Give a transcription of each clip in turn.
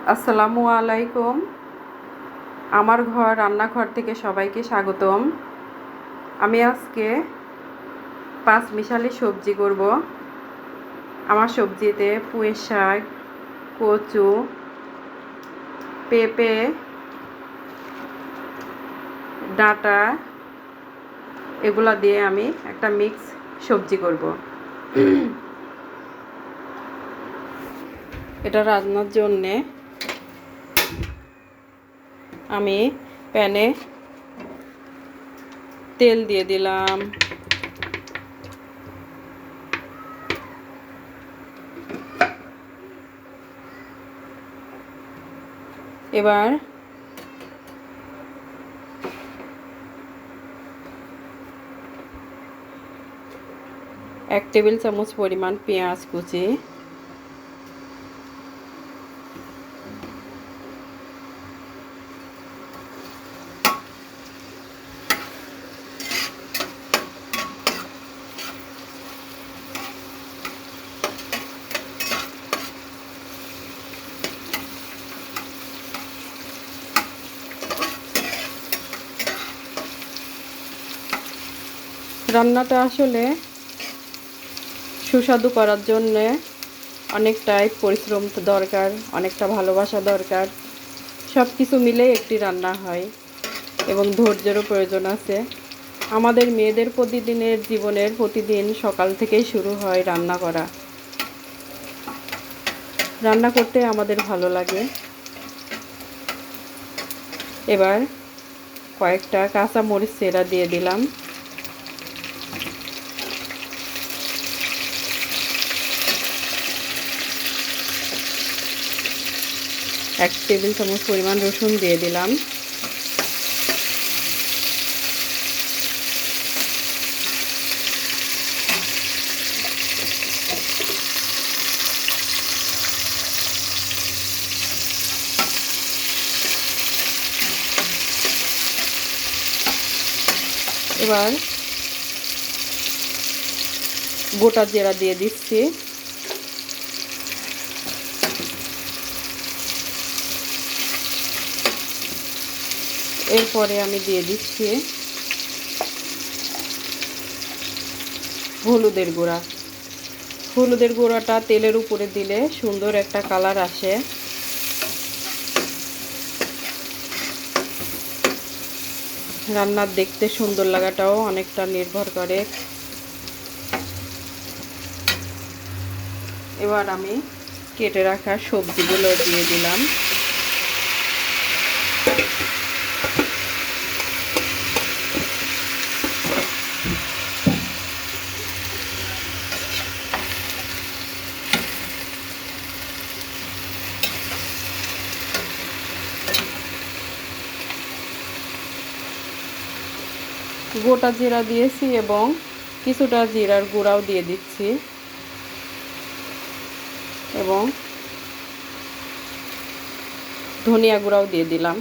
আসসালামু আলাইকুম। আমার ঘর রান্নাঘর থেকে সবাইকে স্বাগতম। আমি আজকে পাঁচমিশালি সবজি করব। আমার সবজিতে পুঁই শাক, কচু, পেঁপে, ডাঁটা এগুলা দিয়ে আমি একটা মিক্স সবজি করব। এটা রান্নার জন্যে আমি প্যানে তেল দিয়ে দিলাম। এবার 1 টেবিল চামচ পরিমাণ পেঁয়াজ কুচি, রান্নাটা আসলে সুস্বাদু করার জন্যে অনেকটাই পরিশ্রম দরকার, অনেকটা ভালোবাসা দরকার। সব কিছু মিলে একটি রান্না হয় এবং ধৈর্যেরও প্রয়োজন আছে। আমাদের মেয়েদের প্রতিদিনের জীবনের প্রতিদিন সকাল থেকেই শুরু হয় রান্না করা। রান্না করতে আমাদের ভালো লাগে। এবার কয়েকটা কাঁচা মরিচ চেরা দিয়ে দিলাম। এক টেবিল চামচ পরিমাণ রসুন দিয়ে দিলাম। এবার গোটা জিরা দিয়ে দিচ্ছি। এরপরে আমি দিয়ে দিচ্ছি হলুদের গুঁড়া। হলুদের গুঁড়াটা তেলের উপরে দিলে সুন্দর একটা কালার আসে। রান্নার দেখতে সুন্দর লাগাটাও অনেকটা নির্ভর করে। এবার আমি কেটে রাখা সবজিগুলো দিয়ে দিলাম। গোটা জিরা দিয়েছি এবং কিছুটা জিরার গুঁড়াও দিয়ে দিচ্ছি এবং ধনিয়া গুঁড়াও দিয়ে দিলাম।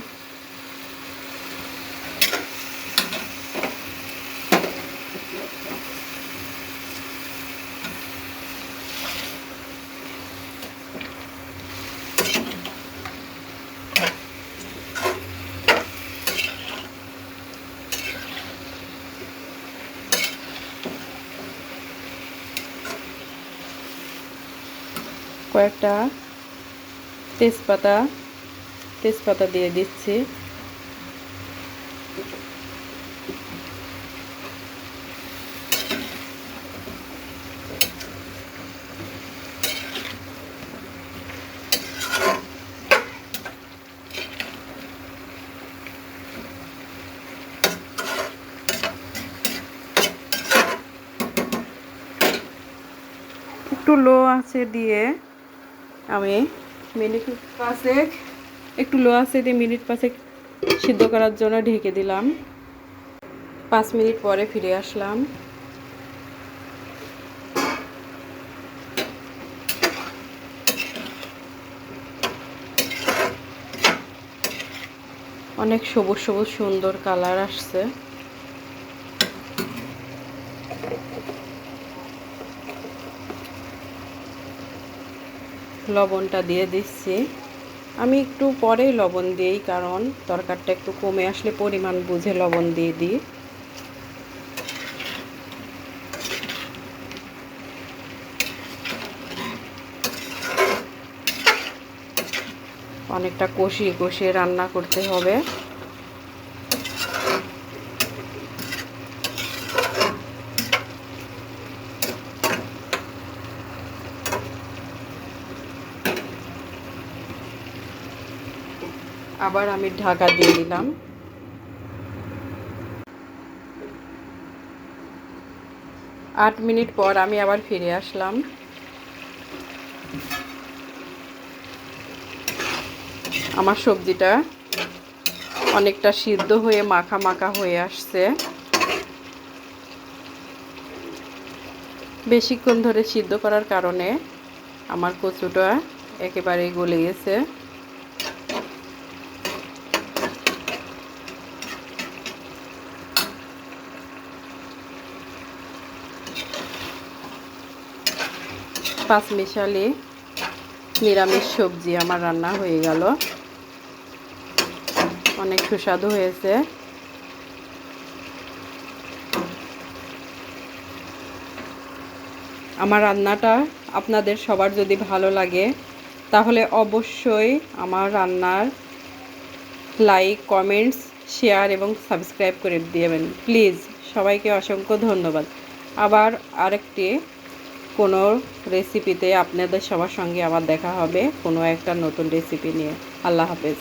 কয়েকটা তেজপাতা দিয়ে দিচ্ছি। একটু লো আঁচে দিয়ে আমি মিনিট পাঁচেক সিদ্ধ করার জন্য ঢেকে দিলাম। 5 মিনিট পরে ফিরে আসলাম। অনেক সবুজ সবুজ সুন্দর কালার আসছে। লবণটা দিয়ে দিচ্ছি আমি একটু পরেই লবণ দিই, কারণ তরকারিটা একটু কমে আসলে পরিমাণ বুঝে লবণ দিয়ে দিই। অনেকটা কষিয়ে কষিয়ে রান্না করতে হবে। আবার আমি ঢাকা দিয়ে দিলাম। 8 মিনিট পর আমি আবার ফিরে আসলাম। আমার সবজিটা অনেকটা সিদ্ধ হয়ে মাখা মাখা হয়ে আসছে। বেশিক্ষণ ধরে সিদ্ধ করার কারণে আমার কচুটা একেবারেই গলে গেছে। পাঁচমিশালি নিরামিষ সবজি আমার রান্না হয়ে গেল। অনেক সুস্বাদু হয়েছে। আমার রান্নাটা আপনাদের সবার যদি ভালো লাগে তাহলে অবশ্যই আমার রান্নার লাইক, কমেন্টস, শেয়ার এবং সাবস্ক্রাইব করে দেবেন প্লিজ। সবাইকে অসংখ্য ধন্যবাদ। আবার আরেকটি কোনো রেসিপিতে আপনাদের সবার সঙ্গে আবার দেখা হবে কোনো একটা নতুন রেসিপি নিয়ে। আল্লাহ হাফেজ।